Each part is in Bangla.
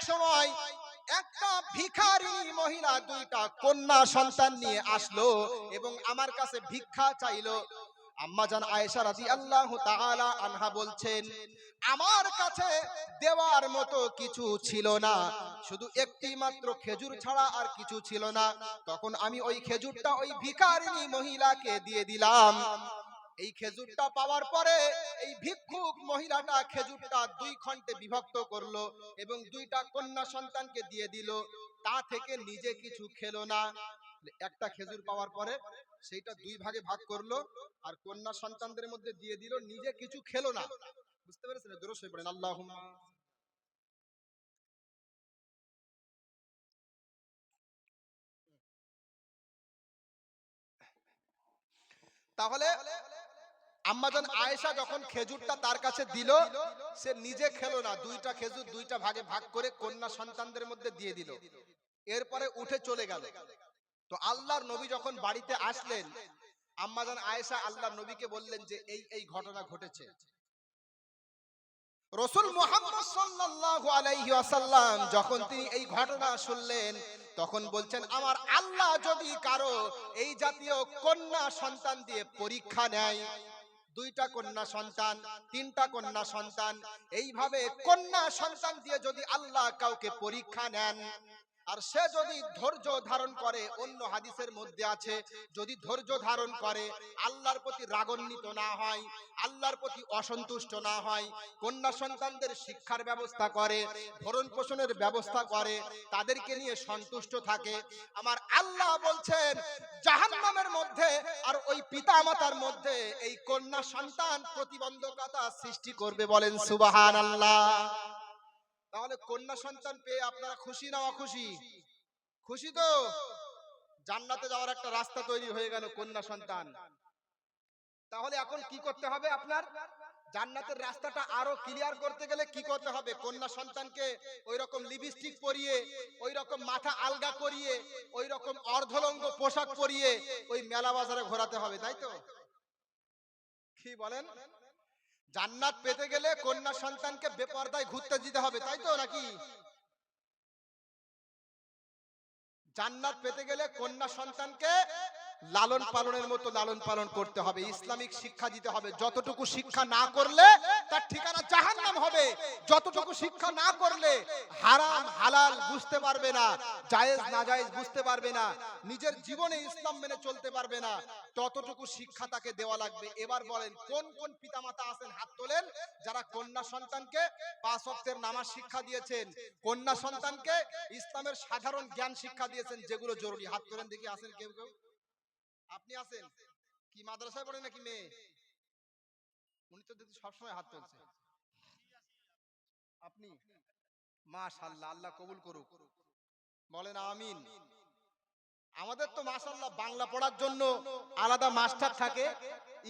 সময় একটা ভিখারিনী মহিলা দুইটা কন্যা সন্তান নিয়ে আসলো এবং আমার কাছে ভিক্ষা চাইলো। আম্মাজান আয়েশা রাদিয়াল্লাহু তাআলা আনহা বলছেন, আমার কাছে দেওয়ার মতো কিছু ছিল না, শুধু একটি মাত্র খেজুর ছাড়া আর কিছু ছিল না। তখন আমি ওই খেজুরটা ওই ভিখারিনী মহিলাকে দিয়ে দিলাম। এই খেজুরটা পাওয়ার পরে এই ভিক্ষুক মহিলাটা খেজুরটা দুই খণ্ডে বিভক্ত করলো এবং দুইটা কন্যা সন্তানকে দিয়ে দিল। তা থেকে নিজে কিছু খেলো না। একটা খেজুর পাওয়ার পরে সেইটা দুই ভাগে ভাগ করলো আর কন্যা সন্তানদের মধ্যে দিয়ে দিল, নিজে কিছু খেলো না। বুঝতে পেরেছেন? দরুদ শরীফ পড়েন আল্লাহুম্মা। তাহলে আম্মাজান আয়েশা যখন খেজুরটা তার কাছে দিল, সে নিজে খেলো না, দুইটা খেজুর দুইটা ভাগে ভাগ করে কন্যা সন্তানদের মধ্যে দিয়ে দিল। এরপরে উঠে চলে গেল। তো আল্লাহর নবী যখন বাড়িতে আসলেন, আম্মাজান আয়েশা আল্লাহর নবীকে বললেন যে এই এই ঘটনা ঘটেছে। রাসূল মুহাম্মদ সাল্লাল্লাহু আলাইহি ওয়াসাল্লাম যখন তিনি এই ঘটনা শুনলেন, তখন বলছেন, আমার আল্লাহ যদি কারো এই জাতীয় কন্যা সন্তান দিয়ে পরীক্ষা নেয়, দুইটা কন্যা সন্তান, তিনটা কন্যা সন্তান, এইভাবে কন্যা সন্তান দিয়ে যদি আল্লাহ কাউকে পরীক্ষা নেন, আর সে যদি ধৈর্য ধারণ করে, অন্য হাদিসের মধ্যে আছে যদি ধৈর্য ধারণ করে, আল্লাহর প্রতি রাগান্বিত না হয়, আল্লাহর প্রতি অসন্তুষ্ট না হয়, কন্যা সন্তানদের শিক্ষার ব্যবস্থা করে, ভরণ পোষণের ব্যবস্থা করে, তাদেরকে নিয়ে সন্তুষ্ট থাকে, আমার আল্লাহ বলছেন জাহান্নামের মধ্যে আর ওই পিতামাতার মধ্যে এই কন্যা সন্তান প্রতিবন্ধকতা সৃষ্টি করবে। বলেন সুবহানাল্লাহ। তাহলে কন্যা সন্তান পেয়ে আপনারা খুশি না অখুশি? খুশি তো? জান্নাতে যাওয়ার একটা রাস্তা তৈরি হয়ে গেল কন্যা সন্তান। তাহলে এখন কি করতে হবে? আপনার জান্নাতের রাস্তাটা আরো ক্লিয়ার করতে গেলে কি করতে হবে? কন্যা সন্তানকে ওই রকম লিপস্টিক পরিয়ে, ওই রকম মাথা আলগা করিয়ে, ওই রকম অর্ধলঙ্গ পোশাক পরিয়ে ওই মেলা বাজারে ঘোরাতে হবে, তাই তো? কি বলেন? জান্নাত পেতে গেলে কন্যা সন্তানকে বেপরদায় ঘুরতে দিতে হবে, তাই তো নাকি? জান্নাত পেতে গেলে কন্যা সন্তানকে লালন পালনের মতো লালন পালন করতে হবে, ইসলামিক শিক্ষা দিতে হবে। যতটুকু শিক্ষা না করলে তার ঠিকানা জাহান্নাম হবে। যতটুকু শিক্ষা না করলে হারাম হালাল বুঝতে পারবে না, জায়েজ নাজায়েজ বুঝতে পারবে না, নিজের জীবনে ইসলাম মেনে চলতে পারবে না, ততটুকু শিক্ষা তাকে দেওয়া লাগবে। এবার বলেন কোন কোন পিতামাতা আছেন, হাত তোলেন, যারা কন্যা সন্তানকে 5 ওয়াক্তের নামাজ শিক্ষা দিয়েছেন, কন্যা সন্তানকে ইসলামের সাধারণ জ্ঞান শিক্ষা দিয়েছেন, যেগুলো জরুরি। হাত তোলেন দেখি, আছেন কেউ কেউ? আপনি আছেন কি মাদ্রাসায় পড়েন নাকি মেয়ে? উনি তো দেখি সবসময় হাত তুলছে। আপনি? মাশাআল্লাহ, আল্লাহ কবুল করুক। বলেন আমিন। আমাদের তো মাশাআল্লাহ বাংলা পড়ার জন্য আলাদা মাস্টার থাকে,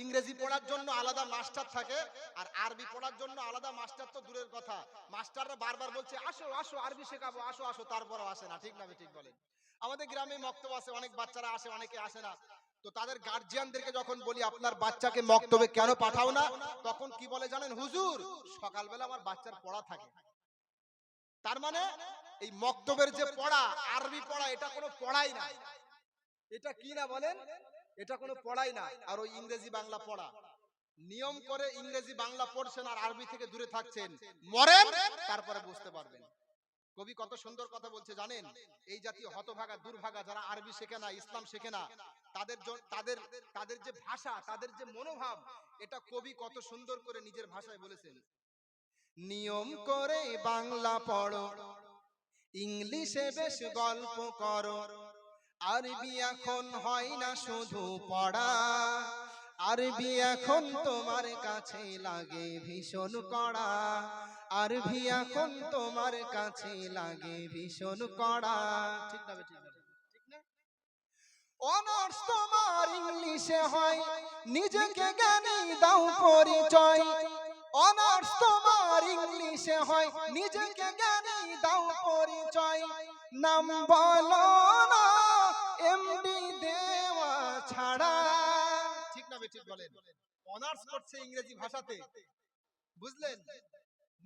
ইংরেজি পড়ার জন্য আলাদা মাস্টার থাকে, আর আরবি পড়ার জন্য আলাদা মাস্টার তো দূরের কথা, মাস্টাররা বারবার বলছে আসো আসো আরবি শেখাবো, আসো আসো, তারপরও আসে না। ঠিক না? ঠিক বলেন। আমাদের গ্রামে মক্তব আছে, অনেক বাচ্চারা আসে, অনেকে আসে না। তো তাদের গার্জিয়ানদেরকে যখন বলি আপনার বাচ্চাকে মক্তবে কেন পাঠাও না, তখন কি বলে জানেন? হুজুর সকালবেলা আমার বাচ্চার পড়া থাকে। তার মানে এই মক্তবের যে পড়া, আরবি পড়া, এটা কোনো পড়াই না। এটা কি না বলেন? এটা কোনো পড়াই না। আর ওই ইংরেজি বাংলা পড়া, নিয়ম করে ইংরেজি বাংলা পড়ছেন আর আরবি থেকে দূরে থাকছেন, মরেন তারপরে বুঝতে পারবেন। কবি কত সুন্দর কথা বলছে জানেন? এই জাতীয় হতভাগা দুর্ভাগা যারা আরবি শেখে না, ইসলাম শেখে না, তাদের তাদের তাদের যে ভাষা, তাদের যে মনোভাব, এটা কবি কত সুন্দর করে নিজের ভাষায় বলেছেন। নিয়ম করে বাংলা পড়ো, ইংলিশে বেশ গল্প করো, আরবি এখন হয় না শুধু পড়া, আরবি এখন তোমার কাছে লাগে ভীষণ কড়া, আরবি এখন তোমার কাছে লাগে ভীষণ কড়া। ঠিক না? ঠিক না? ঠিক না? অনার্স তোমার ইংলিশে হয়, নিজেকে জ্ঞানী দাও পরিচয়, অনার্স তোমার ইংলিশে হয়, নিজেকে জ্ঞানী দাও পরিচয়, নাম বলো না এমডি দেওয়া ছাড়া। ঠিক না? ঠিক বলেন। অনার্স করছে ইংরেজি ভাষাতে, বুঝলেন?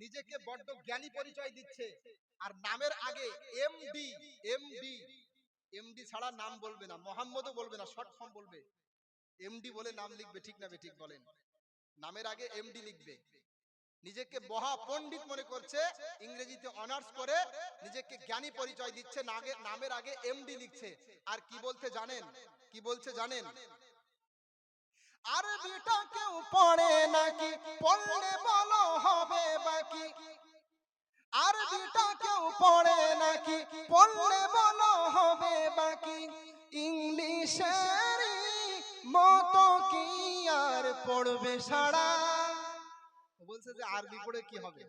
নিজেকে বড্ড জ্ঞানী পরিচয় দিচ্ছে, আর নামের আগে এমডি, এমডি, এমডি ছাড়া নাম বলবে না, মোহাম্মদও বলবে না, শর্ট ফর্ম বলবে, এমডি বলে নাম লিখবে। ঠিক না বেঠিক বলেন? নামের আগে এমডি লিখবে। নিজেকে মহা পণ্ডিত মনে করছে, ইংরেজিতে অনার্স করে নিজেকে জ্ঞানী পরিচয় দিচ্ছে, নামের আগে এমডি লিখছে। আর কি বলতে জানেন? কি বলছে জানেন? আরবিটা কেউ পড়ে নাকি? পড়লে বলো হবে বাকি। আরবিটা কেউ পড়ে নাকি? পড়লে বলো হবে বাকি। ইংলিশের মতো কি আর পড়বে সারা? বলছে যে আরবি পড়ে কি হবে?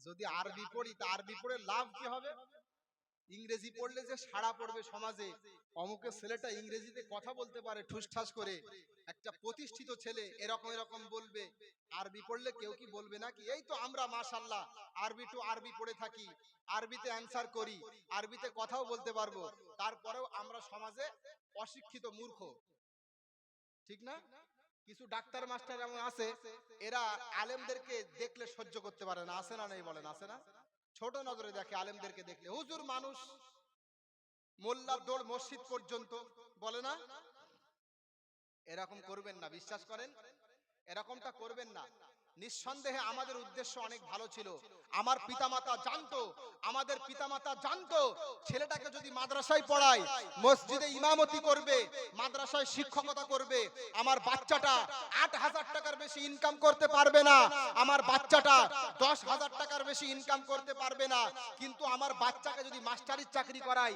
যদি আরবি পড়ি তা আরবি পড়ে লাভ কি হবে? ইংরেজি পড়লে যে সাড়া পড়বে সমাজে, অমুকের ছেলেটা ইংরেজিতে কথা বলতে পারে ঠুসঠাস করে, একটা প্রতিষ্ঠিত ছেলে, এরকম এরকম বলবে। আরবি পড়লে কেউ কি বলবে নাকি? এই তো আমরা মাশাআল্লাহ আরবি টু আরবি পড়ে থাকি, আরবিতে অ্যানসার করি, আরবিতে কথাও বলতে পারবো, তারপরেও আমরা সমাজে অশিক্ষিত মূর্খ। ঠিক না? কিছু ডাক্তার মাস্টার এমন আছে, এরা আলেমদেরকে দেখলে সহ্য করতে পারে না। আছে না নেই বলেন? আছে না? ছোট নজরে দেখে আলেমদেরকে দেখলে। হুজুর মানুষ, মোল্লার দৌড় মসজিদ পর্যন্ত, বলে না? এরকম করবেন না, বিশ্বাস করেন, এরকমটা করবেন না। নিঃসন্দেহে আমাদের উদ্দেশ্য অনেক ভালো ছিল। আমার পিতামাতা জানতো, আমাদের পিতামাতা জানতো ছেলেটাকে যদি মাদ্রাসায় পড়ায়, মসজিদে ইমামতি করবে, মাদ্রাসায় শিক্ষকতা করবে, আমার বাচ্চাটা 8,000 টাকার বেশি ইনকাম করতে পারবে না, আমার বাচ্চাটা 10,000 টাকার বেশি ইনকাম করতে পারবে না, কিন্তু আমার বাচ্চাকে যদি মাস্টারির চাকরি করায়